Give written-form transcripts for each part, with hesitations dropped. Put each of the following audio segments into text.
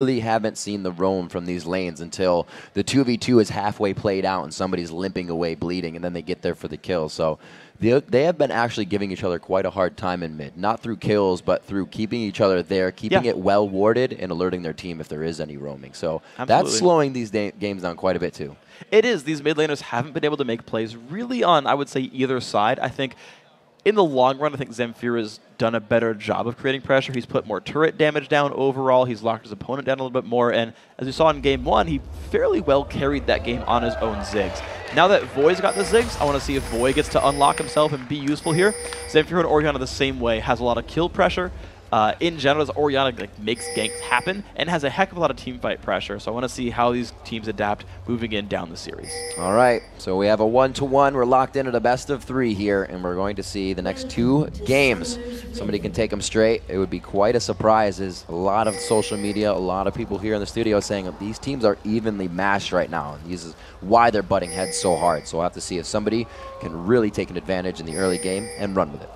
really haven't seen the roam from these lanes until the 2v2 is halfway played out and somebody's limping away bleeding, and then they get there for the kill. So they have been actually giving each other quite a hard time in mid, not through kills, but through keeping each other there, keeping it well warded, and alerting their team if there is any roaming. So that's slowing these games down quite a bit too. It is. These mid laners haven't been able to make plays really on, I would say, either side. I think in the long run, I think Zamfir has done a better job of creating pressure. He's put more turret damage down overall. He's locked his opponent down a little bit more. And as we saw in Game 1, he fairly well carried that game on his own Ziggs. Now that Void's got the Ziggs, I want to see if Void gets to unlock himself and be useful here. Zamfir and Orianna the same way, has a lot of kill pressure. In general, Orianna makes ganks happen and has a heck of a lot of team fight pressure. So I want to see how these teams adapt moving in down the series. All right, so we have a 1-1. We're locked into the best of 3 here, and we're going to see the next 2 games. Somebody can take them straight. It would be quite a surprise. There's a lot of social media, a lot of people here in the studio saying that these teams are evenly matched right now. And this is why they're butting heads so hard. So we'll have to see if somebody can really take an advantage in the early game and run with it.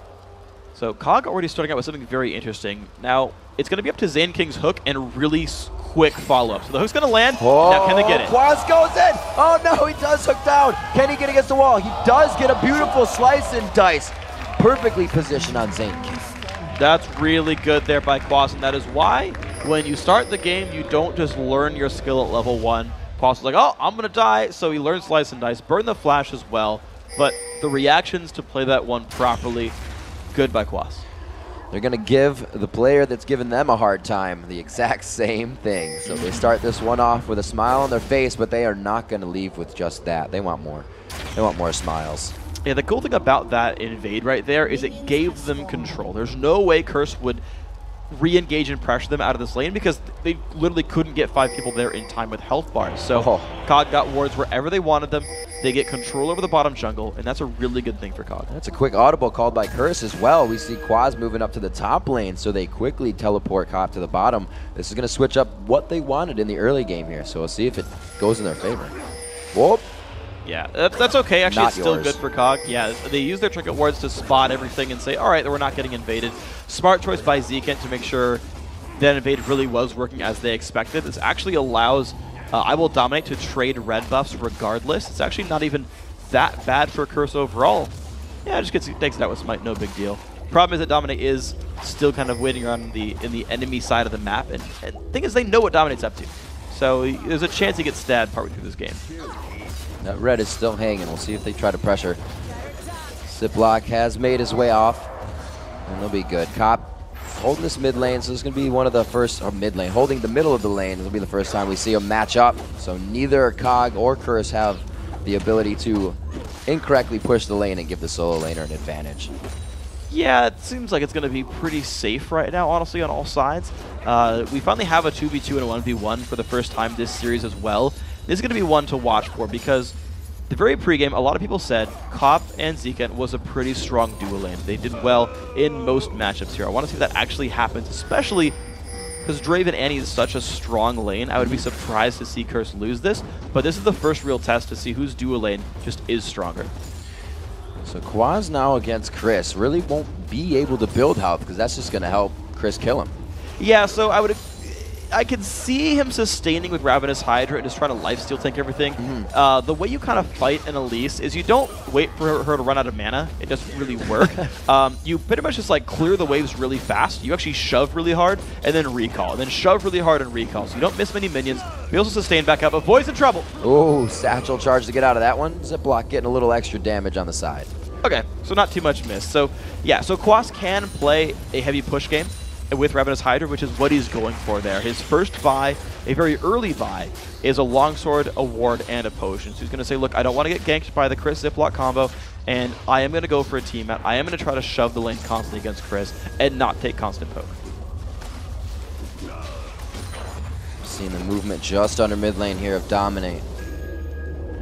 So CoG already starting out with something very interesting. Now, it's going to be up to Zane King's hook and really quick follow-up. So the hook's going to land. Oh, now, can they get it? Quaz goes in. Oh, no, he does hook down. Can he get against the wall? He does get a beautiful slice and dice. Perfectly positioned on Zane King. That's really good there by Quaz, and that is why when you start the game, you don't just learn your skill at level 1. Quaz is like, oh, I'm going to die. So he learns slice and dice, burn the flash as well. But the reactions to play that one properly, good by Quaz. They're going to give the player that's given them a hard time the exact same thing. So they start this one off with a smile on their face, but they are not going to leave with just that. They want more. They want more smiles. Yeah, the cool thing about that invade right there is it gave them control. There's no way Curse would re-engage and pressure them out of this lane because they literally couldn't get 5 people there in time with health bars. So CoG got wards wherever they wanted them. They get control over the bottom jungle, and that's a really good thing for CoG. That's a quick audible called by Curse as well. We see Quaz moving up to the top lane, so they quickly teleport CoG to the bottom. This is going to switch up what they wanted in the early game here, so we'll see if it goes in their favor. Whoop. Yeah, that's okay. Actually, it's still yours. good for CoG. Yeah, they use their trinket wards to spot everything and say, all right, we're not getting invaded. Smart choice by Zekent to make sure that invade really was working as they expected. This actually allows I Will Dominate to trade red buffs regardless. It's actually not even that bad for Curse overall. Yeah, it just takes it out with Smite, no big deal. Problem is that Dominate is still kind of waiting around in the enemy side of the map, and the thing is they know what Dominate's up to. So there's a chance he gets stabbed partway through this game. That red is still hanging. We'll see if they try to pressure. Ziploc has made his way off, and they'll be good. Cop holding this mid lane, so this is going to be one of the first, or mid lane, holding the middle of the lane. This will be the first time we see them match up. So neither CoG or Curse have the ability to incorrectly push the lane and give the solo laner an advantage. Yeah, it seems like it's going to be pretty safe right now, honestly, on all sides. We finally have a 2v2 and a 1v1 for the first time this series as well. This is going to be one to watch for because the very pregame, a lot of people said Cop and Zekent was a pretty strong duo lane. They did well in most matchups here. I want to see if that actually happens, especially because Draven Annie is such a strong lane. I would be surprised to see Curse lose this, but this is the first real test to see whose duo lane just is stronger. So Quaz now against Chris really won't be able to build health because that's just going to help Chris kill him. Yeah, so I can see him sustaining with Ravenous Hydra and just trying to lifesteal tank everything. The way you kind of fight an Elise is you don't wait for her to run out of mana. It doesn't really work. You pretty much just like clear the waves really fast. You actually shove really hard and then recall. And then shove really hard and recall. So you don't miss many minions. You also sustain back up. Avoid's in trouble. Oh, satchel charge to get out of that one. Ziploc getting a little extra damage on the side. Okay, so not too much miss. So yeah, so Quas can play a heavy push game with Ravenous Hydra, which is what he's going for there. His first buy, a very early buy, is a longsword, a ward, and a potion. So he's going to say, look, I don't want to get ganked by the Chris Ziploc combo, and I am going to go for a team out. I am going to try to shove the lane constantly against Chris and not take constant poke. Seeing the movement just under mid lane here of Dominate.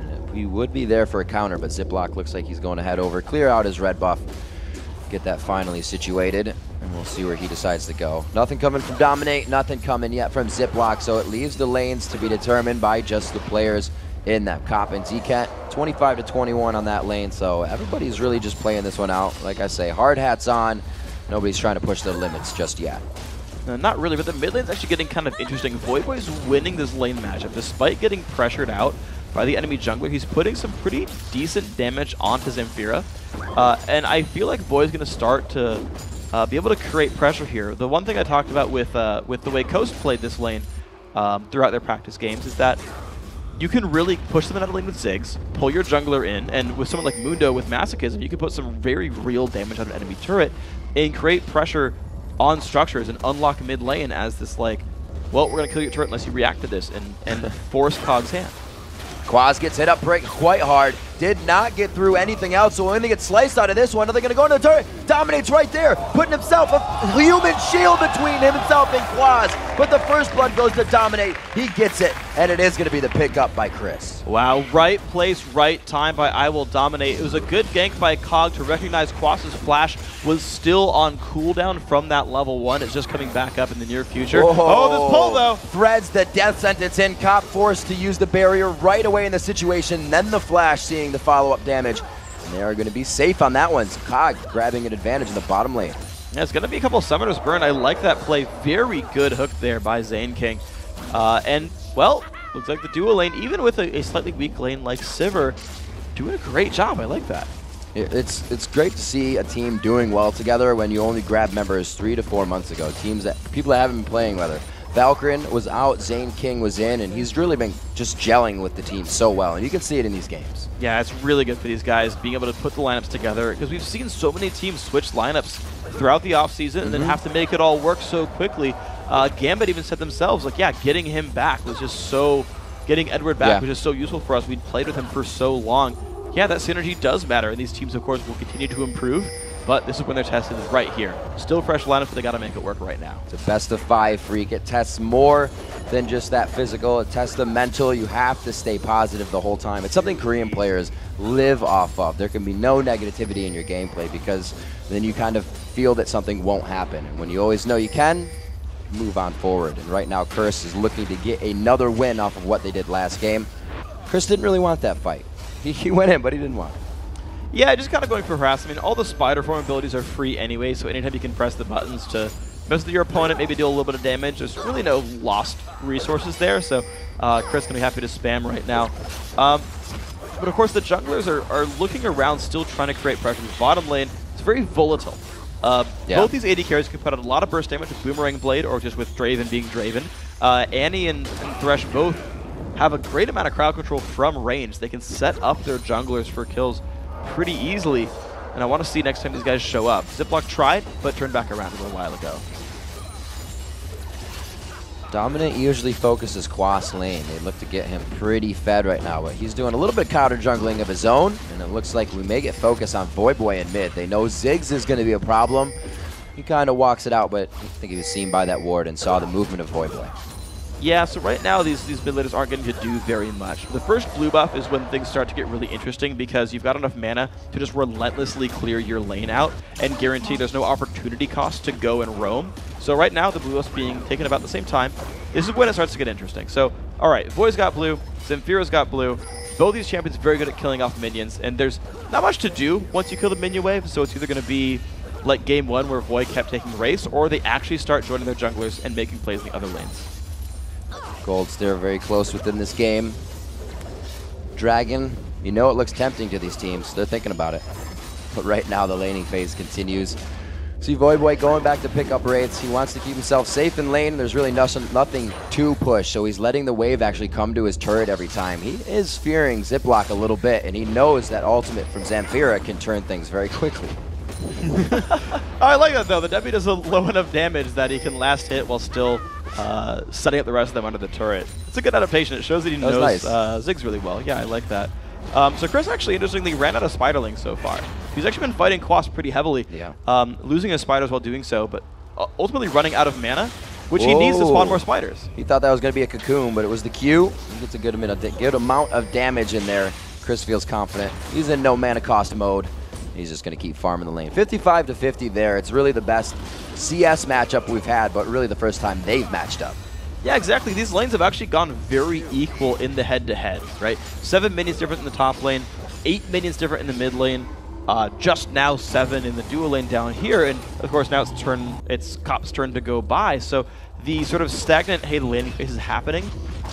And we would be there for a counter, but Ziploc looks like he's going to head over, clear out his red buff, get that finally situated. And we'll see where he decides to go. Nothing coming from Dominate, nothing coming yet from Ziploc, so it leaves the lanes to be determined by just the players in that. Cop and Zekent, 25-21 on that lane, so everybody's really just playing this one out. Like I say, hard hats on. Nobody's trying to push the limits just yet. Not really, but the mid lane's actually getting kind of interesting. Voyboy's winning this lane matchup. Despite getting pressured out by the enemy jungler, he's putting some pretty decent damage onto Zamfira. And I feel like Voy's going to start to be able to create pressure here. The one thing I talked about with the way Coast played this lane throughout their practice games is that you can really push them out of lane with Ziggs, pull your jungler in, and with someone like Mundo with Masochism, you can put some very real damage on an enemy turret and create pressure on structures and unlock mid lane as this like, well, we're going to kill your turret unless you react to this and force CoG's hand. Quaz gets hit up quite hard. Did not get through anything else, so when they get sliced out of this one, are they going to go into the turret? Dominates right there, putting himself a human shield between himself and Quaz. But the first blood goes to Dominate. He gets it, and it is going to be the pickup by Chris. Wow, right place, right time by I Will Dominate. It was a good gank by CoG to recognize Quaz's flash was still on cooldown from that level 1. It's just coming back up in the near future. Whoa. Oh, this pull though. Threads the death sentence in. Cop forced to use the barrier right away in the situation, then the flash seeing the follow-up damage. And they are going to be safe on that one. CoG grabbing an advantage in the bottom lane. Yeah, it's going to be a couple of Summoners burned. I like that play. Very good hook there by Zane King. And, well, looks like the duo lane, even with a slightly weak lane like Sivir, doing a great job. I like that. It's great to see a team doing well together when you only grabbed members 3 to 4 months ago. Teams that people that haven't been playing with. Valkyrin was out, Zane King was in, and he's really been just gelling with the team so well, and you can see it in these games. Yeah, it's really good for these guys being able to put the lineups together, because we've seen so many teams switch lineups throughout the offseason and then have to make it all work so quickly. Gambit even said themselves, like, yeah, getting him back was just so, getting Edward back was just so useful for us. We'd played with him for so long. Yeah, that synergy does matter, and these teams, of course, will continue to improve. But this is when they're tested, is right here. Still fresh lineup, but they got to make it work right now. It's a best of 5 freak. It tests more than just that physical. It tests the mental. You have to stay positive the whole time. It's something Korean players live off of. There can be no negativity in your gameplay because then you kind of feel that something won't happen. And when you always know you can, move on forward. And right now, Curse is looking to get another win off of what they did last game. Chris didn't really want that fight. He went in, but he didn't want it. Yeah, just kind of going for harass. I mean, all the spider form abilities are free anyway, so anytime you can press the buttons to mess with your opponent, maybe deal a little bit of damage, there's really no lost resources there, so Chris can be happy to spam right now. But of course, the junglers are looking around, still trying to create pressure. The bottom lane is very volatile. Both these AD carries can put out a lot of burst damage with Boomerang Blade or just with Draven being Draven. Annie and Thresh both have a great amount of crowd control from range. They can set up their junglers for kills pretty easily, and I want to see next time these guys show up. Ziploc tried, but turned back around a little while ago. Dominant usually focuses Quas lane. They look to get him pretty fed right now, but he's doing a little bit of counter jungling of his own, and it looks like we may get focused on Voyboy in mid. They know Ziggs is going to be a problem. He kind of walks it out, but I think he was seen by that ward and saw the movement of Voyboy. Yeah, so right now these mid laners aren't getting to do very much. The first blue buff is when things start to get really interesting because you've got enough mana to just relentlessly clear your lane out and guarantee there's no opportunity cost to go and roam. So right now the blue buff's being taken about the same time. This is when it starts to get interesting. So, alright, Voy's got blue, Zamfira's got blue. Both these champions are very good at killing off minions, and there's not much to do once you kill the minion wave, so it's either going to be like game 1 where Voy kept taking race, or they actually start joining their junglers and making plays in the other lanes. Gold's there very close within this game. Dragon, you know it looks tempting to these teams. They're thinking about it. But right now the laning phase continues. See Voyboy going back to pick up raids. He wants to keep himself safe in lane. There's really nothing to push, so he's letting the wave actually come to his turret every time. He is fearing Ziploc a little bit, and he knows that ultimate from Zamfira can turn things very quickly. I like that though. The W does a low enough damage that he can last hit while still setting up the rest of them under the turret. It's a good adaptation. It shows that he knows Ziggs really well. Yeah, I like that. So Chris actually, interestingly, ran out of Spiderling so far. He's actually been fighting Quas pretty heavily, losing his spiders while doing so, but ultimately running out of mana, which he needs to spawn more spiders. He thought that was going to be a cocoon, but it was the Q. He gets a good amount of damage in there. Chris feels confident. He's in no mana cost mode. He's just going to keep farming the lane. 55 to 50 there. It's really the best CS matchup we've had, but really the first time they've matched up. Yeah, exactly. These lanes have actually gone very equal in the head-to-head, right? 7 minions different in the top lane, 8 minions different in the mid lane. just now 7 in the duo lane down here, and of course now it's Cop's turn to go by. So the sort of stagnant, hey, the landing phase is happening,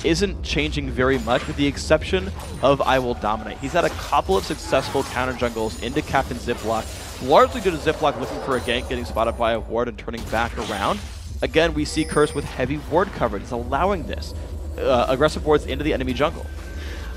isn't changing very much, with the exception of I Will Dominate. He's had a couple of successful counter jungles into Captain Ziploc, largely due to Ziploc looking for a gank, getting spotted by a ward, and turning back around. Again, we see Curse with heavy ward coverage. It's allowing this. Aggressive wards into the enemy jungle.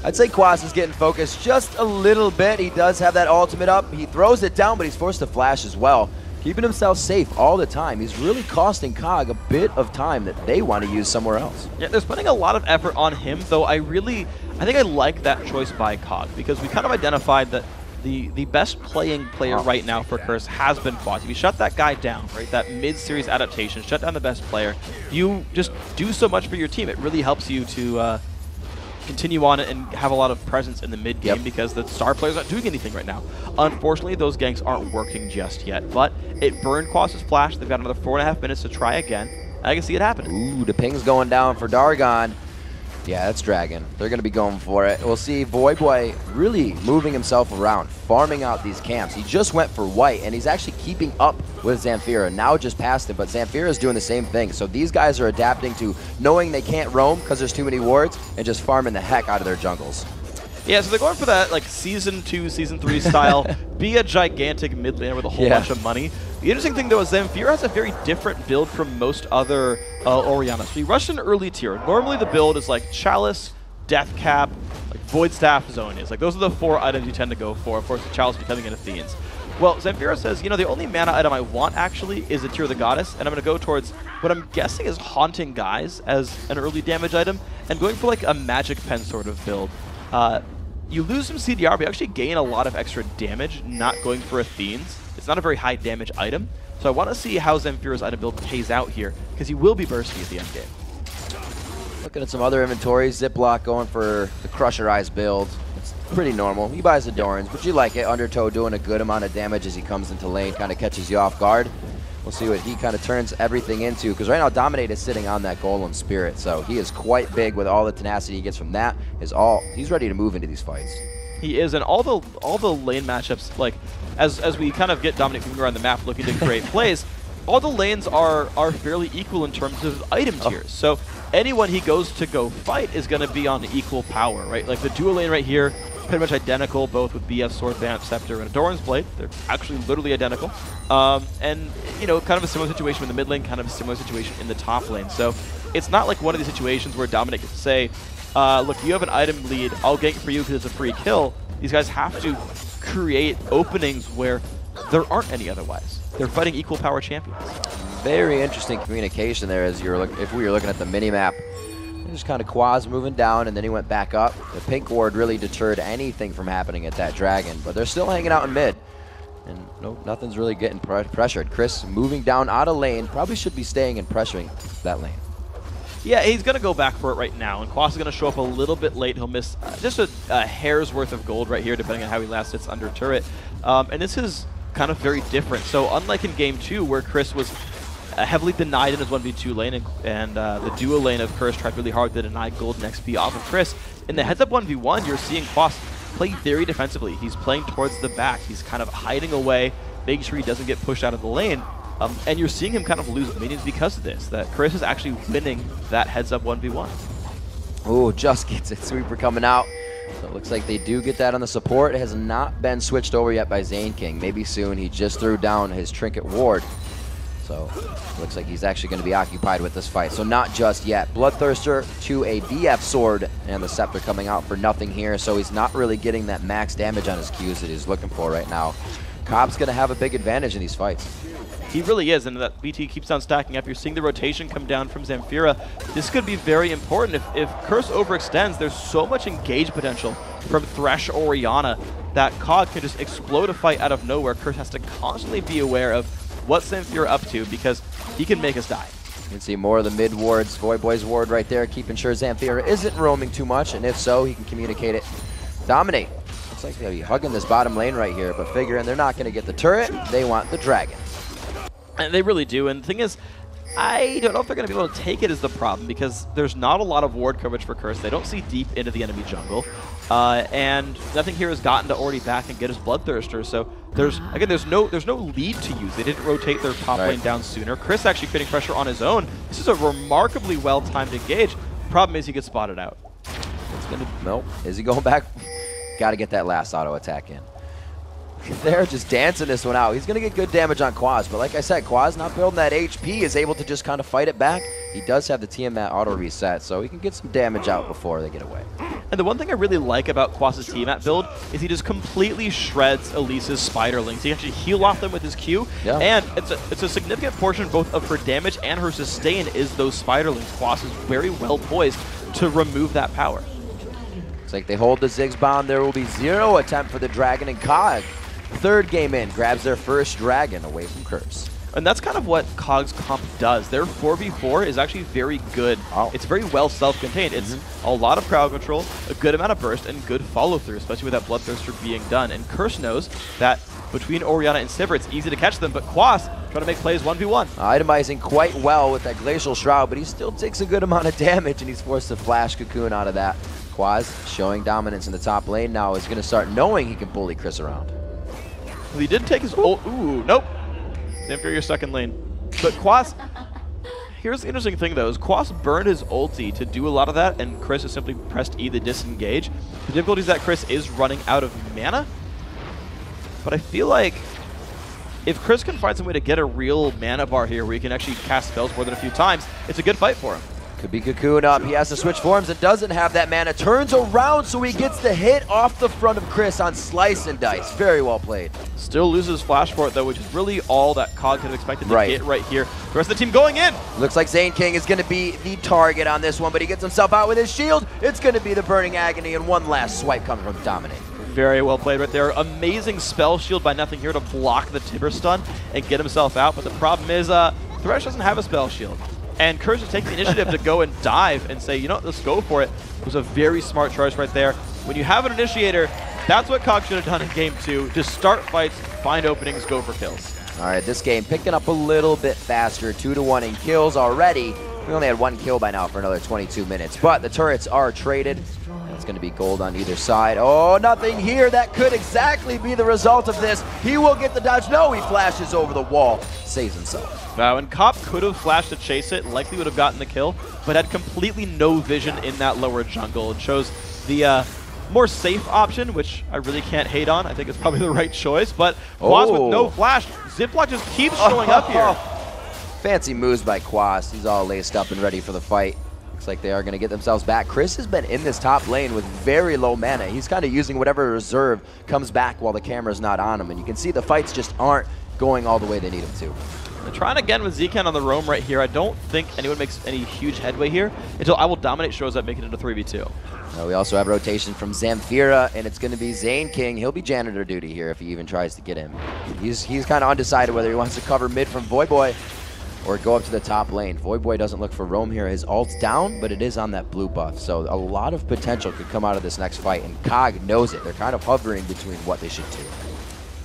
I'd say Quas is getting focused just a little bit. He does have that ultimate up. He throws it down, but he's forced to flash as well, keeping himself safe all the time. He's really costing CoG a bit of time that they want to use somewhere else. Yeah, they're spending a lot of effort on him, though I think I like that choice by CoG, because we kind of identified that the best playing player right now for Curse has been Quas. If you shut that guy down, right, that mid-series adaptation, shut down the best player, you just do so much for your team. It really helps you to continue on and have a lot of presence in the mid game, because the star players aren't doing anything right now. Unfortunately, those ganks aren't working just yet, but it burned Quas's flash. They've got another 4.5 minutes to try again. I can see it happening. Ooh, the ping's going down for Dargon. Yeah, that's Dragon. They're going to be going for it. We'll see Voyboy really moving himself around, farming out these camps. He just went for white, and he's actually keeping up with Zamfira. Now just past him, but Zamfira is doing the same thing. So these guys are adapting to knowing they can't roam because there's too many wards, and just farming the heck out of their jungles. Yeah, so they're going for that like Season 2, Season 3 style, be a gigantic mid laner with a whole bunch of money. The interesting thing, though, is Zamfira has a very different build from most other Oriannas. So he rushed an early tier. Normally the build is like Chalice, Death Cap, like Void Staff, Zonias. Like those are the 4 items you tend to go for. Of course, the Chalice becoming an Athenians. Well, Zamfira says, you know, the only mana item I want actually is a Tear of the Goddess, and I'm going to go towards what I'm guessing is Haunting Guise as an early damage item, and going for like a Magic Pen sort of build. You lose some CDR, but you actually gain a lot of extra damage not going for Athenes. It's not a very high damage item, so I want to see how Zamfira's item build pays out here, because he will be bursty at the end game. Looking at some other inventories, Ziploc going for the Crusher Eyes build. It's pretty normal. He buys the Dorans, but you like it. Undertow doing a good amount of damage as he comes into lane, kind of catches you off guard. We'll see what he kind of turns everything into, because right now Dominate is sitting on that Golem Spirit, so he is quite big with all the tenacity he gets from that. He's ready to move into these fights. He is, and all the lane matchups, like as we kind of get Dominate moving around the map looking to create plays, all the lanes are fairly equal in terms of item tiers. So anyone he goes to go fight is going to be on equal power, right? Like the dual lane right here, pretty much identical, both with BF Sword, Vamp, Scepter, and a Doran's Blade. They're actually literally identical. And, you know, kind of a similar situation in the mid lane, kind of a similar situation in the top lane. So it's not like one of these situations where Dominic could say, look, you have an item lead, I'll gank for you because it's a free kill. These guys have to create openings where there aren't any otherwise. They're fighting equal power champions. Very interesting communication there as if we were looking at the mini-map. Just kind of Quas moving down, and then he went back up. The pink ward really deterred anything from happening at that dragon, but they're still hanging out in mid. And nope, nothing's really getting pressured. Chris moving down out of lane, probably should be staying and pressuring that lane. Yeah, he's going to go back for it right now, and Quas is going to show up a little bit late. He'll miss just a hair's worth of gold right here, depending on how he last sits under turret. And this is kind of very different. So unlike in Game 2, where Chris was heavily denied in his 1v2 lane, and the duo lane of Curse tried really hard to deny gold and XP off of Chris. In the heads-up 1v1, you're seeing Quas play very defensively. He's playing towards the back. He's kind of hiding away, making sure he doesn't get pushed out of the lane. And you're seeing him kind of lose minions because of this, that Chris is actually winning that heads-up 1v1. Ooh, just gets it. Sweeper coming out. So it looks like they do get that on the support. It has not been switched over yet by Zane King. Maybe soon. He just threw down his Trinket Ward. So looks like he's actually going to be occupied with this fight. So not just yet. Bloodthirster to a BF Sword, and the Scepter coming out for nothing here. So he's not really getting that max damage on his Qs that he's looking for right now. Cobb's going to have a big advantage in these fights. He really is, and that BT keeps on stacking up. You're seeing the rotation come down from Zamfira. This could be very important. If Curse overextends, there's so much engage potential from Thresh or Orianna that CoG can just explode a fight out of nowhere. Curse has to constantly be aware of what Zamfira up to, because he can make us die. You can see more of the mid wards. Voyboy's ward right there, keeping sure Zamfira isn't roaming too much, and if so, he can communicate it. Dominate. Looks like they'll be hugging this bottom lane right here, but figuring they're not going to get the turret, they want the dragon. And they really do, and the thing is, I don't know if they're going to be able to take it as the problem, because there's not a lot of ward coverage for Curse. They don't see deep into the enemy jungle, and nothing here has gotten to already back and get his Bloodthirster, so there's no lead to use. They didn't rotate their top lane down sooner. Chris actually creating pressure on his own. This is a remarkably well-timed engage. Problem is he gets spotted out. Nope. Is he going back? Got to get that last auto attack in. They're just dancing this one out. He's going to get good damage on Quaz, but like I said, Quaz not building that HP, is able to just kind of fight it back. He does have the Tiamat auto reset, so he can get some damage out before they get away. And the one thing I really like about Quaz's Tiamat build is he just completely shreds Elise's Spiderlings. He actually heal off them with his Q, and it's a significant portion both of her damage and her sustain is those Spiderlings. Quaz is very well poised to remove that power. It's like they hold the Ziggs bomb. There will be 0 attempt for the Dragon, and CoG, third game in, grabs their first Dragon away from Curse. And that's kind of what CoG's comp does. Their 4v4 is actually very good. It's very well self-contained. It's a lot of crowd control, a good amount of burst, and good follow-through, especially with that Bloodthirster being done. And Curse knows that between Orianna and Sivir, it's easy to catch them, but Quas trying to make plays 1v1. Itemizing quite well with that Glacial Shroud, but he still takes a good amount of damage, and he's forced to flash Cocoon out of that. Quaz showing dominance in the top lane now, is going to start knowing he can bully Chris around. Well, he did take his ult. Ooh, nope. Inferior second lane. But Quas, here's the interesting thing though, is Quas burned his ulti to do a lot of that, and Chris has simply pressed E to disengage. The difficulty is that Chris is running out of mana, but I feel like if Chris can find some way to get a real mana bar here where he can actually cast spells more than a few times, it's a good fight for him. Could be Cocoon up. He has to switch forms and doesn't have that mana. Turns around so he gets the hit off the front of Chris on Slice and Dice. Very well played. Still loses flash for it though, which is really all that CoG could have expected to get right here. The rest of the team going in. Looks like Zane King is going to be the target on this one, but he gets himself out with his shield. It's going to be the Burning Agony, and one last swipe coming from Dominate. Very well played right there. Amazing spell shield by Nothing here to block the Timber stun and get himself out, but the problem is Thresh doesn't have a spell shield. And Curse is taking the initiative to go and dive and say, you know what, let's go for it. It was a very smart choice right there. When you have an initiator, that's what CoG should have done in game 2. Just start fights, find openings, go for kills. All right, this game picking up a little bit faster. 2-1 in kills already. We only had 1 kill by now for another 22 minutes. But the turrets are traded. It's going to be gold on either side. Oh, nothing here. That could exactly be the result of this. He will get the dodge. No, he flashes over the wall. Saves himself. Wow, and Cop could have flashed to chase it, likely would have gotten the kill, but had completely no vision in that lower jungle and chose the more safe option, which I really can't hate on. I think it's probably the right choice, but Quaz with no flash. Ziploc just keeps showing up here. Fancy moves by Quaz. He's all laced up and ready for the fight. Looks like they are going to get themselves back. Chris has been in this top lane with very low mana. He's kind of using whatever reserve comes back while the camera's not on him, and you can see the fights just aren't going all the way they need them to. They're trying again with Zekan on the roam right here. I don't think anyone makes any huge headway here until I Will Dominate shows up, making it into 3v2. We also have rotation from Zamfira, and it's going to be Zane King. He'll be janitor duty here if he even tries to get him. He's kind of undecided whether he wants to cover mid from Voyboy or go up to the top lane. Voyboy doesn't look for roam here. His ult's down, but it is on that blue buff, so a lot of potential could come out of this next fight, and CoG knows it. They're kind of hovering between what they should do.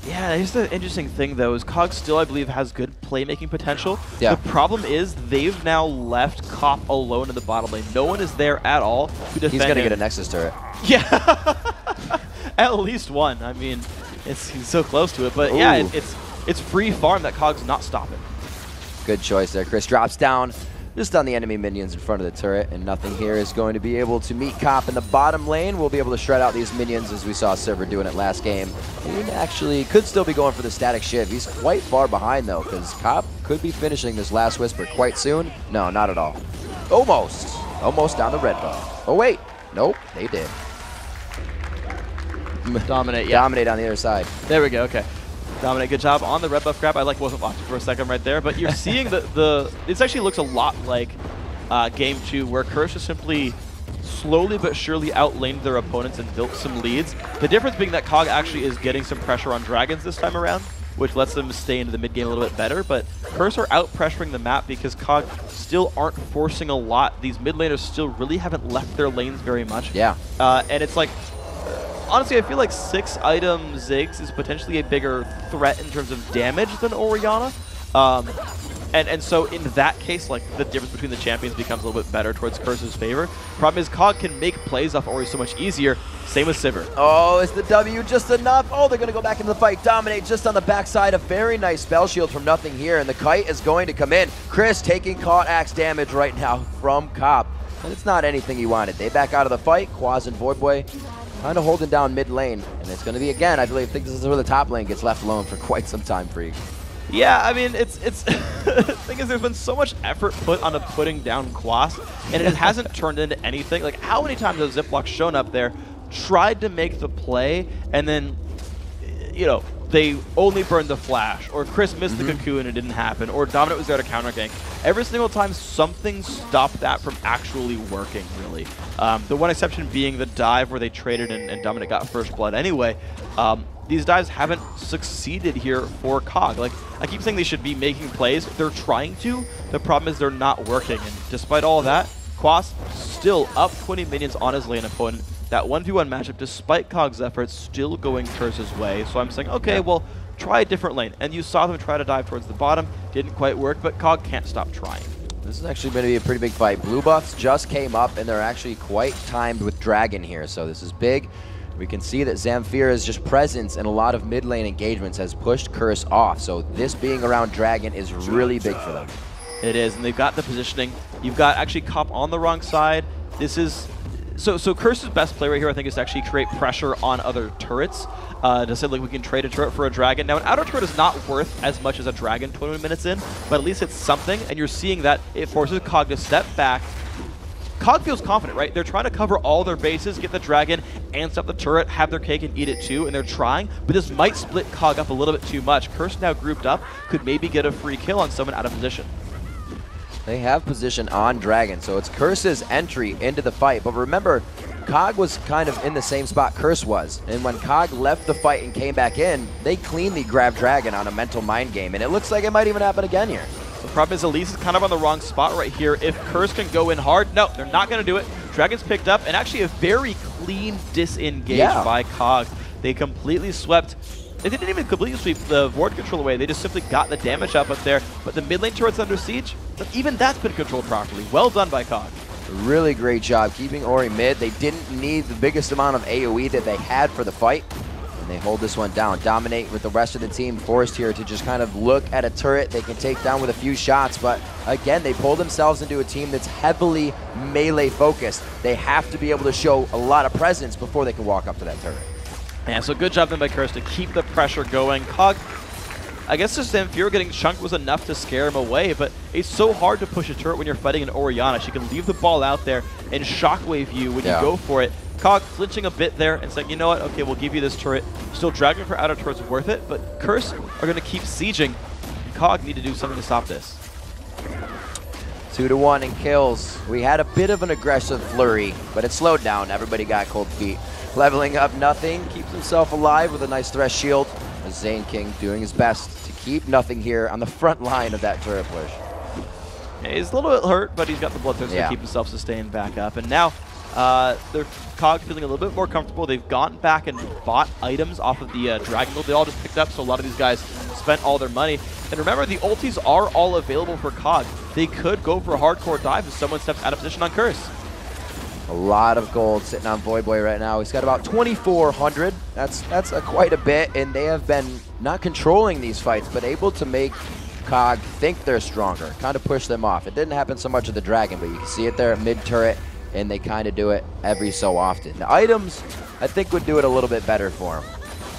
Yeah, here's the interesting thing, though, is CoG still, I believe, has good playmaking potential. Yeah. The problem is they've now left Cop alone in the bottom lane. No one is there at all to defend He's going to him. get a Nexus turret. Yeah, at least one. I mean, he's so close to it. But yeah, it's free farm that CoG's not stopping. Good choice there. Chris drops down just on the enemy minions in front of the turret, and Nothing here is going to be able to meet Cop in the bottom lane. We'll be able to shred out these minions as we saw Sivir doing it last game. He actually could still be going for the static shiv. He's quite far behind though, because Cop could be finishing this last Whisper quite soon. No, not at all. Almost. Almost down the red buff. Oh wait. Nope, they did. Dominate, yeah. Dominate on the other side. There we go, okay. Dominate, good job on the red buff grab. I wasn't watching for a second right there, but you're seeing this actually looks a lot like game 2, where Curse just simply slowly but surely outlaned their opponents and built some leads. The difference being that CoG actually is getting some pressure on dragons this time around, which lets them stay into the mid game a little bit better, but Curse are out pressuring the map because CoG still aren't forcing a lot. These mid laners still really haven't left their lanes very much. Yeah. And it's like, honestly, I feel like 6-item Ziggs is potentially a bigger threat in terms of damage than Orianna. And so in that case, like, the difference between the champions becomes a little bit better towards Curse's favor. Problem is, CoG can make plays off Ori so much easier. Same with Sivir. Oh, is the W just enough? Oh, they're going to go back into the fight. Dominate just on the backside. A very nice spell shield from Nothing here, and the kite is going to come in. Chris taking caught axe damage right now from Cop. And it's not anything he wanted. They back out of the fight. Quaz and Voidboy kind of holding down mid lane. And it's going to be, again, I think this is where the top lane gets left alone for quite some time, Freak. Yeah, I mean, it's the thing is, there's been so much effort put onto putting down Quas, and it hasn't turned into anything. Like, how many times has Ziploc shown up there, tried to make the play, and then, you know, they only burned the flash, or Chris missed the cocoon and it didn't happen, or Dominant was there to counter gank. Every single time, something stopped that from actually working, really. The one exception being the dive where they traded and Dominant got first blood anyway. These dives haven't succeeded here for CoG. Like, I keep saying they should be making plays. They're trying to. The problem is they're not working. And despite all of that, Quas still up 20 minions on his lane opponent. That 1v1 matchup, despite CoG's efforts, still going Curse's way. So I'm saying, okay, well, try a different lane. And you saw them try to dive towards the bottom. Didn't quite work, but CoG can't stop trying. This is actually going to be a pretty big fight. Blue buffs just came up, and they're actually quite timed with Dragon here. So this is big. We can see that Zamfira's just presence in a lot of mid lane engagements has pushed Curse off. So this being around Dragon is really big for them. It is, and they've got the positioning. You've got actually Cop on the wrong side. This is... So Curse's best play right here, I think, is to actually create pressure on other turrets. To say, like, we can trade a turret for a dragon. Now, an outer turret is not worth as much as a dragon 20 minutes in, but at least it's something, and you're seeing that it forces CoG to step back. CoG feels confident, right? They're trying to cover all their bases, get the dragon, and stop the turret, have their cake and eat it too, and they're trying, but this might split CoG up a little bit too much. Curse now grouped up, could maybe get a free kill on someone out of position. They have position on Dragon, so it's Curse's entry into the fight. But remember, CoG was kind of in the same spot Curse was. And when CoG left the fight and came back in, they cleanly grabbed Dragon on a mental mind game. And it looks like it might even happen again here. The problem is Elise is kind of on the wrong spot right here. If Curse can go in hard, no, they're not going to do it. Dragon's picked up, and actually a very clean disengage by CoG. They completely swept. They didn't even completely sweep the ward control away. They just simply got the damage up there. But the mid lane turret's under siege. But even that's been controlled properly. Well done by CoG. Really great job keeping Ori mid. They didn't need the biggest amount of AoE that they had for the fight. And they hold this one down. Dominate with the rest of the team forced here to just kind of look at a turret they can take down with a few shots. But again, they pull themselves into a team that's heavily melee focused. They have to be able to show a lot of presence before they can walk up to that turret. Yeah, so good job then by Curse to keep the pressure going. CoG, I guess just Zamfira getting chunked was enough to scare him away, but it's so hard to push a turret when you're fighting an Orianna. She can leave the ball out there and shockwave you when you go for it. CoG flinching a bit there and saying, you know what, okay, we'll give you this turret. Still dragging for outer turret's worth it, but Curse are going to keep sieging, and CoG need to do something to stop this. 2-1 in kills. We had a bit of an aggressive flurry, but it slowed down. Everybody got cold feet. Leveling up Nothing, keeps himself alive with a nice Thresh shield. As Zane King doing his best to keep Nothing here on the front line of that turret push. Yeah, he's a little bit hurt, but he's got the bloodthirst to keep himself sustained back up. And now they're CoG feeling a little bit more comfortable. They've gone back and bought items off of the Dragon Guild. They all just picked up, so a lot of these guys spent all their money. And remember, the ultis are all available for CoG. They could go for a hardcore dive if someone steps out of position on Curse. A lot of gold sitting on Voidboy right now. He's got about 2,400. That's quite a bit, and they have been not controlling these fights, but able to make CoG think they're stronger, kind of push them off. It didn't happen so much with the Dragon, but you can see it there at mid-turret, and they kind of do it every so often. The items, I think, would do it a little bit better for them.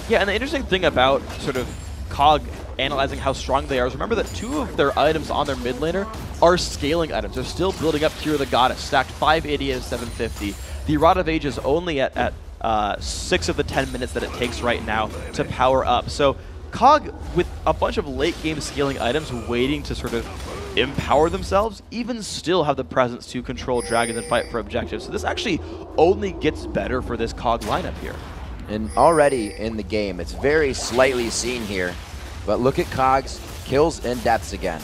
Yeah, and the interesting thing about sort of CoG analyzing how strong they are is remember that 2 of their items on their mid laner are scaling items. They're still building up Tear of the Goddess, stacked 580 and 750. The Rod of Age is only at 6 of the 10 minutes that it takes right now to power up. So CoG, with a bunch of late game scaling items waiting to sort of empower themselves, even still have the presence to control dragons and fight for objectives. So this actually only gets better for this CoG lineup here. And already in the game, it's very slightly seen here, but look at CoG's kills and deaths again.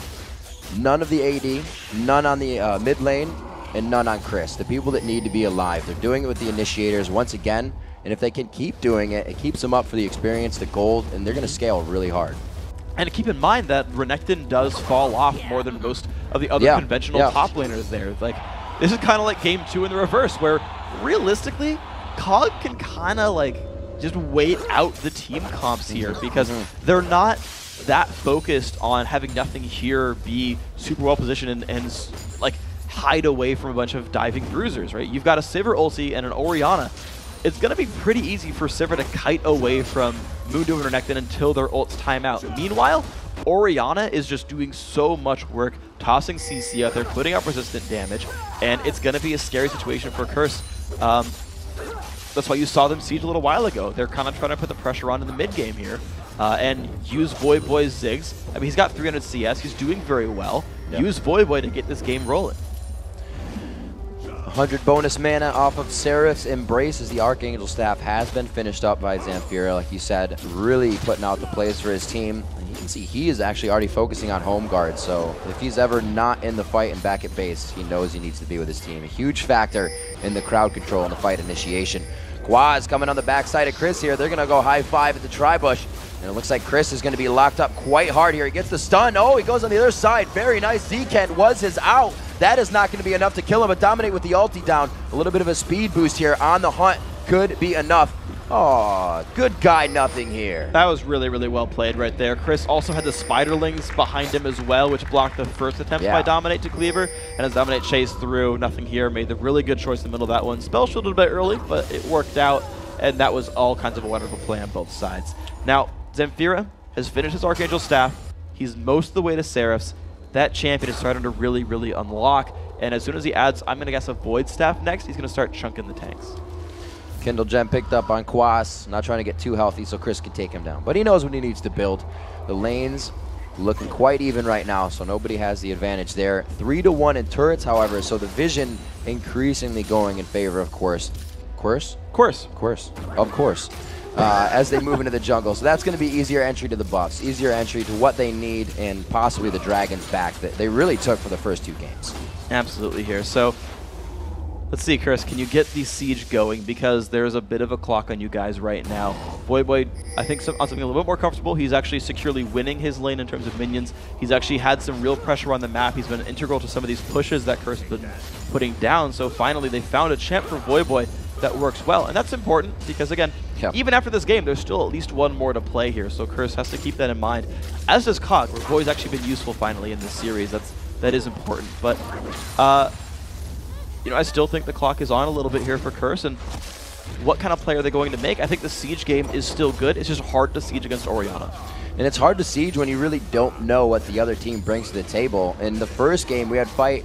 None of the AD, none on the mid lane, and none on Chris, the people that need to be alive. They're doing it with the initiators once again, and if they can keep doing it, it keeps them up for the experience, the gold, and they're going to scale really hard. And keep in mind that Renekton does fall off more than most of the other conventional top laners there. Like, this is kind of like game 2 in the reverse, where realistically, CoG can kind of like just wait out the team comps here because they're not that focused on having nothing here be super well positioned and like hide away from a bunch of diving bruisers, right? You've got a Sivir ulti and an Orianna. It's going to be pretty easy for Sivir to kite away from Mundo and Renekton until their ults time out. Meanwhile, Orianna is just doing so much work, tossing CC out there, putting up resistant damage, and it's going to be a scary situation for Curse. That's why you saw them siege a little while ago. They're kind of trying to put the pressure on in the mid game here and use Voyboy's Ziggs. I mean, he's got 300 CS. He's doing very well. Use Voyboy to get this game rolling. 100 bonus mana off of Seraph's Embrace as the Archangel Staff has been finished up by Zamfira. Like you said, really putting out the plays for his team. And you can see he is actually already focusing on home guard. So if he's ever not in the fight and back at base, he knows he needs to be with his team. A huge factor in the crowd control and the fight initiation. Quaz coming on the backside of Chris here. They're going to go high five at the Tri-Bush. And it looks like Chris is going to be locked up quite hard here. He gets the stun. Oh, he goes on the other side. Very nice. Zkent was his out. That is not going to be enough to kill him, but Dominate with the ulti down. A little bit of a speed boost here on the hunt could be enough. Oh, good guy, nothing here. That was really, really well played right there. Chris also had the Spiderlings behind him as well, which blocked the first attempt by Dominate to Cleaver. And as Dominate chased through, nothing here, made the really good choice in the middle of that one. Spell shielded a bit early, but it worked out, and that was all kinds of a wonderful play on both sides. Now, Zamfira has finished his Archangel Staff. He's most of the way to Seraph's. That champion is starting to really, really unlock. And as soon as he adds, I'm going to guess, a Void Staff next, he's going to start chunking the tanks. Kindle Gem picked up on Quas, not trying to get too healthy so Chris can take him down. But he knows what he needs to build. The lanes looking quite even right now, so nobody has the advantage there. 3-1 in turrets, however, so the vision increasingly going in favor of Course. Of course. As they move into the jungle. So that's going to be easier entry to the buffs, easier entry to what they need, and possibly the Dragons back that they really took for the first 2 games. Absolutely here. So let's see, Chris, can you get the siege going? Because there's a bit of a clock on you guys right now. Voyboy, I think on something a little bit more comfortable. He's actually securely winning his lane in terms of minions. He's actually had some real pressure on the map. He's been integral to some of these pushes that Curse has been putting down. So finally they found a champ for Voyboy that works well. And that's important because, again, even after this game, there's still at least one more to play here. So Curse has to keep that in mind. As does CoG, where Voy's actually been useful finally in this series. That is important. But, you know, I still think the clock is on a little bit here for Curse. And what kind of play are they going to make? I think the siege game is still good. It's just hard to siege against Orianna. And it's hard to siege when you really don't know what the other team brings to the table. In the first game, we had fight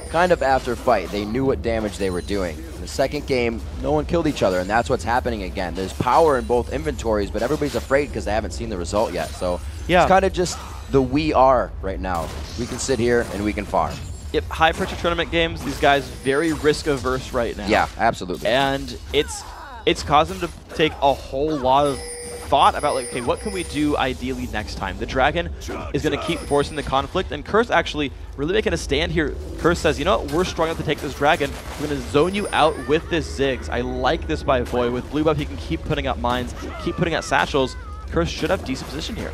kind of after fight. They knew what damage they were doing. In the second game, no one killed each other, and that's what's happening again. There's power in both inventories, but everybody's afraid because they haven't seen the result yet. So it's kind of just the we are right now. We can sit here and we can farm. Yep, high-pressure tournament games, these guys very risk-averse right now. Yeah, absolutely. And it's caused them to take a whole lot of thought about, like, okay, what can we do ideally next time? The Dragon is going to keep forcing the conflict, and Curse actually really making a stand here. Curse says, you know what, we're strong enough to take this Dragon. We're going to zone you out with this Ziggs. I like this by Voy. With blue buff, he can keep putting out mines, keep putting out satchels. Curse should have decent position here.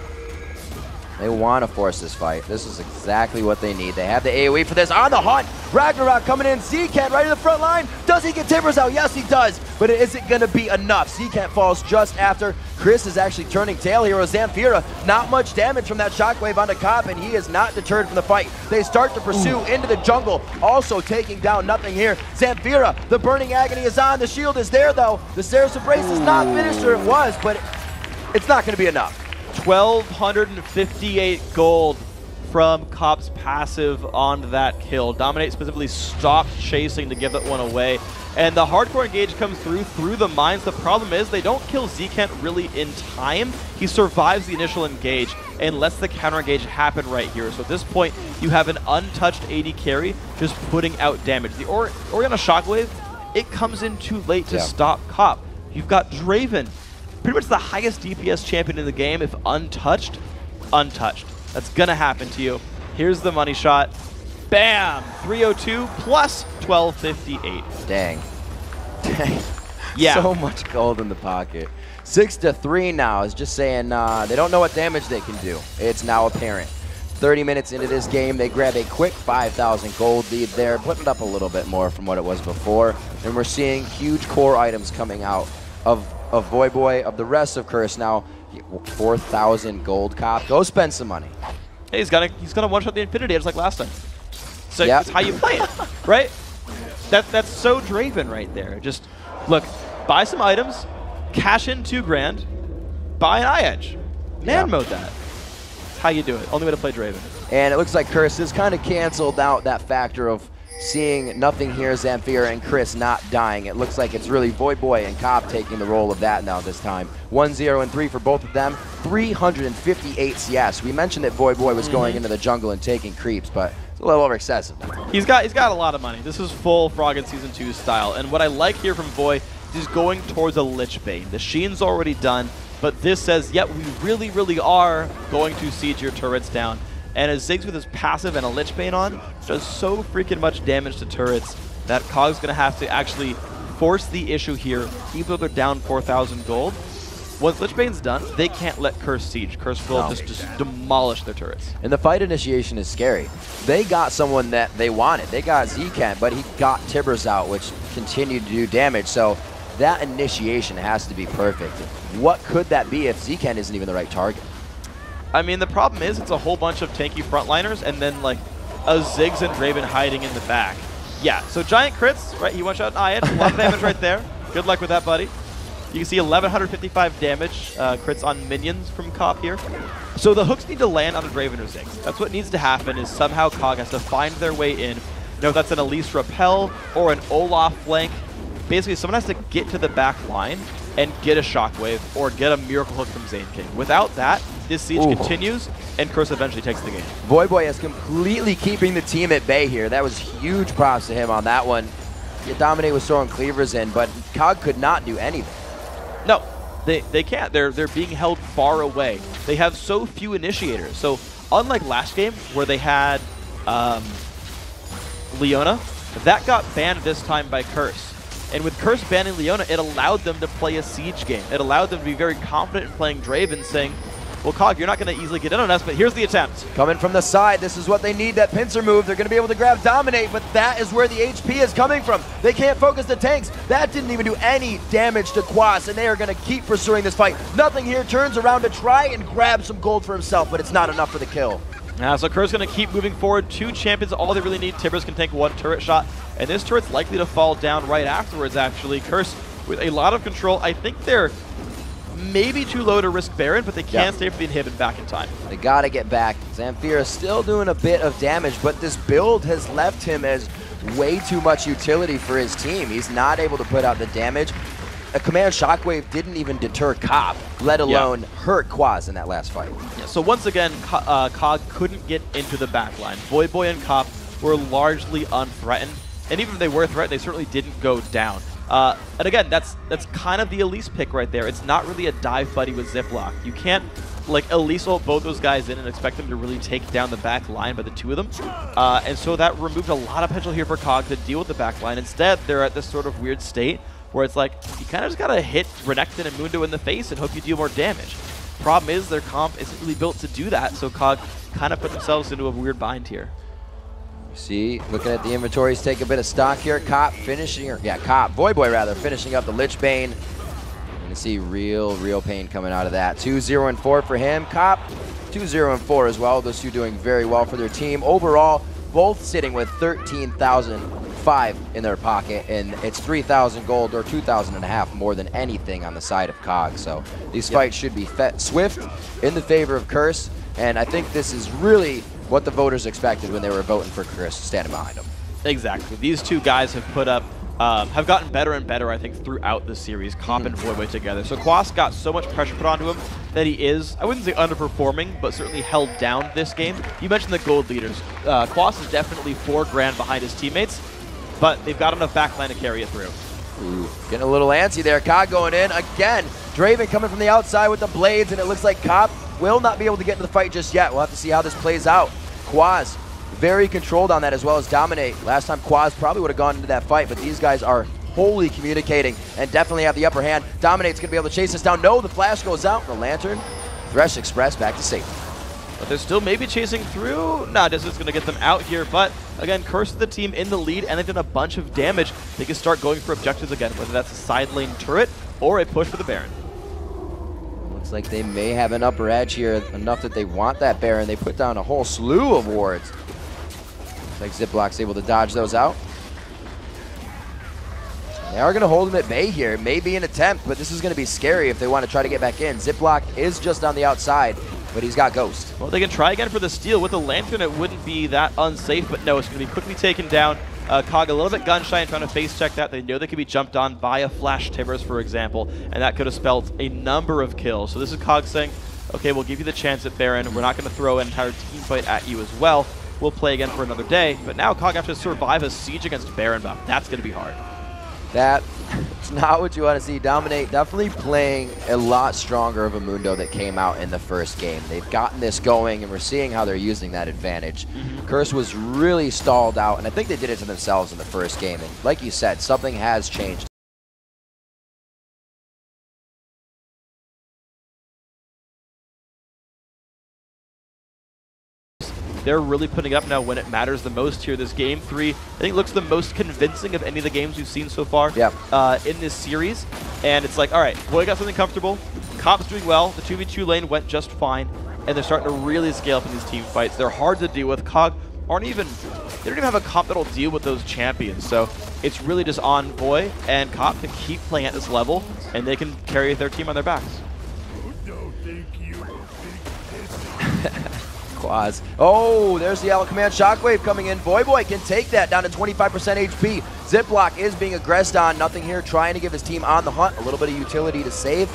They want to force this fight. This is exactly what they need. They have the AoE for this. On the hunt, Ragnarok coming in. Zkent right in the front line. Does he get Timbers out? Yes, he does. But is it going to be enough? Zkent falls just after. Chris is actually turning tail here with Zamfira. Not much damage from that shockwave onto Cop, and he is not deterred from the fight. They start to pursue into the jungle, also taking down nothing here. Zamfira, the Burning Agony is on. The shield is there, though. The Seraph's Embrace is not finished, or it was, but it's not going to be enough. 1,258 gold from Cop's passive on that kill. Dominate specifically stopped chasing to give that one away. And the hardcore engage comes through the mines. The problem is they don't kill Zkent really in time. He survives the initial engage and lets the counter engage happen right here. So at this point, you have an untouched AD carry just putting out damage. The Orianna Shockwave, it comes in too late to stop Cop. You've got Draven, pretty much the highest DPS champion in the game. If untouched, untouched. That's gonna happen to you. Here's the money shot. Bam! 302 plus 1258. Dang. Yeah. So much gold in the pocket. 6-3 now is just saying they don't know what damage they can do. It's now apparent. 30 minutes into this game, they grab a quick 5,000 gold lead there, putting it up a little bit more from what it was before. And we're seeing huge core items coming out of Voyboy, of the rest of Curse now. 4,000 gold cop. Go spend some money. Hey, he's gonna one-shot the Infinity Edge like last time. So Yep. That's how you play it, right? That's so Draven right there. Just, look, buy some items, cash in 2 grand, buy an eye-edge. Man mode that. That's how you do it. Only way to play Draven. And it looks like Curse has kind of canceled out that factor of seeing nothing here, Zamfir and Chris not dying. It looks like it's really Voyboy and Cop taking the role of that now this time. 1-0 and 3 for both of them. 358 CS. We mentioned that Voyboy was going into the jungle and taking creeps, but it's a little over excessive. He's got a lot of money. This is full Frog in Season 2 style. And what I like here from Voy is he's going towards a Lich Bane. The Sheen's already done, but this says, yep, we really, really are going to siege your turrets down. And a Ziggs with his passive and a Lich Bane on does so freaking much damage to turrets that CoG's going to have to actually force the issue here, even though they're down 4,000 gold. Once Lich Bane's done, they can't let Curse siege. Curse will just demolish their turrets. And the fight initiation is scary. They got someone that they wanted. They got Zkent, but he got Tibbers out, which continued to do damage. So that initiation has to be perfect. What could that be if Zkent isn't even the right target? I mean, the problem is it's a whole bunch of tanky frontliners and then like a Ziggs and Draven hiding in the back. Yeah, so giant crits, right? He one-shot an eye-edge, a lot of damage right there. Good luck with that, buddy. You can see 1,155 damage crits on minions from Cop here. So the hooks need to land on a Draven or Ziggs. That's what needs to happen, is somehow CoG has to find their way in. You know, if that's an Elise Repel or an Olaf flank. Basically, someone has to get to the back line and get a Shockwave or get a Miracle Hook from Zane King. Without that, this siege continues, and Curse eventually takes the game. Voyboy is completely keeping the team at bay here. That was huge props to him on that one. Dominate was throwing cleavers in, but CoG could not do anything. No, they can't. They're being held far away. They have so few initiators. So unlike last game where they had Leona, that got banned this time by Curse. And with Curse banning Leona, it allowed them to play a siege game. It allowed them to be very confident in playing Draven, saying, well, CoG, you're not going to easily get in on us, but here's the attempt. Coming from the side, this is what they need, that pincer move. They're going to be able to grab Dominate, but that is where the HP is coming from. They can't focus the tanks. That didn't even do any damage to Quas, and they are going to keep pursuing this fight. Nothing here, turns around to try and grab some gold for himself, but it's not enough for the kill. So Curse going to keep moving forward. 2 champions, all they really need. Tibbers can tank 1 turret shot, and this turret's likely to fall down right afterwards, actually. Curse with a lot of control. I think they're maybe too low to risk Baron, but they can stay for the inhibit back in time. They got to get back. Zamfir is still doing a bit of damage, but this build has left him as way too much utility for his team. He's not able to put out the damage. A command Shockwave didn't even deter Cop, let alone hurt Quaz in that last fight. Yeah, so once again, CoG couldn't get into the backline. Voyboy and Cop were largely unthreatened, and even if they were threatened, they certainly didn't go down. And again, that's kind of the Elise pick right there. It's not really a dive buddy with Ziploc. You can't like Elise ult both those guys in and expect them to really take down the back line by the 2 of them. And so that removed a lot of potential here for CoG to deal with the back line. Instead, they're at this sort of weird state where it's like, you kind of just got to hit Renekton and Mundo in the face and hope you deal more damage. Problem is, their comp isn't really built to do that, so CoG kind of put themselves into a weird bind here. See, looking at the inventories, take a bit of stock here. Cop finishing, Voyboy rather, finishing up the Lich Bane. You can see real pain coming out of that. 2-0 and 4 for him. Cop, 2-0 and 4 as well. Those two doing very well for their team. Overall, both sitting with 13,005 in their pocket, and it's 3,000 gold or 2,500 more than anything on the side of CoG. So these fights should be swift in the favor of Curse, and I think this is really what the voters expected when they were voting for Curse, standing behind him. Exactly. These two guys have put up, have gotten better and better, I think, throughout the series, Cop and Voyboy together. So Quas got so much pressure put onto him that he is, I wouldn't say underperforming, but certainly held down this game. You mentioned the gold leaders. Quas is definitely 4 grand behind his teammates, but they've got enough backline to carry it through. Ooh, getting a little antsy there. CoG going in again. Draven coming from the outside with the blades, and it looks like Cop will not be able to get into the fight just yet. We'll have to see how this plays out. Quaz very controlled on that, as well as Dominate. Last time Quaz probably would have gone into that fight, but these guys are totally communicating and definitely have the upper hand. Dominate's going to be able to chase this down. No, the flash goes out. The Lantern, Thresh Express back to safety. But they're still maybe chasing through. Nah, this is going to get them out here. But again, Curse is the team in the lead, and they've done a bunch of damage. They can start going for objectives again, whether that's a side lane turret or a push for the Baron. Looks like they may have an upper edge here, enough that they want that Baron. They put down a whole slew of wards. Looks like Ziplock's able to dodge those out. They are going to hold him at bay here. It may be an attempt, but this is going to be scary if they want to try to get back in. Ziplock is just on the outside, but he's got Ghost. Well, they can try again for the steal. With the Lantern, it wouldn't be that unsafe, but no, it's going to be quickly taken down. CoG a little bit gun-shy and trying to face check that. They know they could be jumped on by a Flash Timbers, for example, and that could have spelled a number of kills. So this is CoG saying, okay, we'll give you the chance at Baron. We're not going to throw an entire team fight at you as well. We'll play again for another day. But now CoG have to survive a siege against Baron buff. That's going to be hard. That's not what you want to see. Dominate definitely playing a lot stronger of a Mundo that came out in the first game. They've gotten this going, and we're seeing how they're using that advantage. Curse was really stalled out, and I think they did it to themselves in the first game. And like you said, something has changed. They're really putting it up now when it matters the most here. This game 3, I think, looks the most convincing of any of the games we've seen so far in this series. And it's like, all right, Boy got something comfortable. Cop's doing well. The 2v2 lane went just fine. And they're starting to really scale up in these team fights. They're hard to deal with. CoG they don't even have a comp that'll deal with those champions. So it's really just on Boy and Cop to keep playing at this level, and they can carry their team on their backs. Quaz. Oh, there's the Yellow Command Shockwave coming in. Boy can take that down to 25% HP. Ziplock is being aggressed on. Nothing here, trying to give his team on the hunt. A little bit of utility to save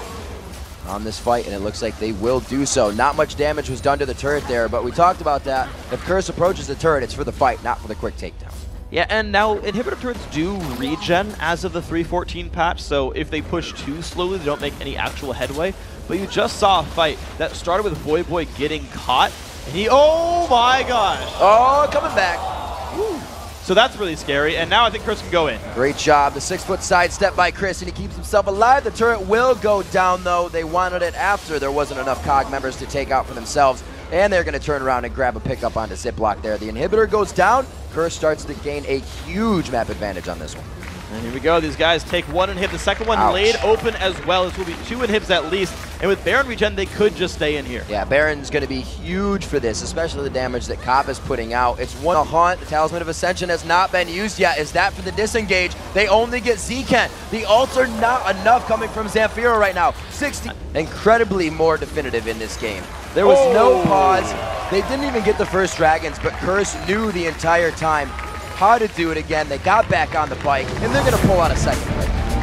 on this fight, and it looks like they will do so. Not much damage was done to the turret there, but we talked about that. If Curse approaches the turret, it's for the fight, not for the quick takedown. Yeah, and now inhibitor turrets do regen as of the 3.14 patch, so if they push too slowly, they don't make any actual headway. But you just saw a fight that started with Boy getting caught, and he, oh my gosh. Oh, coming back. Woo. So that's really scary, and now I think Chris can go in. Great job, the 6-foot sidestep by Chris, and he keeps himself alive. The turret will go down, though. They wanted it after there wasn't enough CoG members to take out for themselves, and they're going to turn around and grab a pickup onto Ziplock there. The inhibitor goes down. Curse starts to gain a huge map advantage on this one. And here we go. These guys take one inhib. The second one laid open as well. This will be 2 inhibs at least. And with Baron regen, they could just stay in here. Yeah, Baron's going to be huge for this, especially the damage that Cop is putting out. It's one hunt. The Talisman of Ascension has not been used yet. Is that for the disengage? They only get Zekent. The ults are not enough coming from Zamfira right now. 60. Incredibly more definitive in this game. There was no pause. They didn't even get the first dragons, but Curse knew the entire time how to do it again. They got back on the bike, and they're going to pull out a second.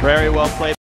Very well played.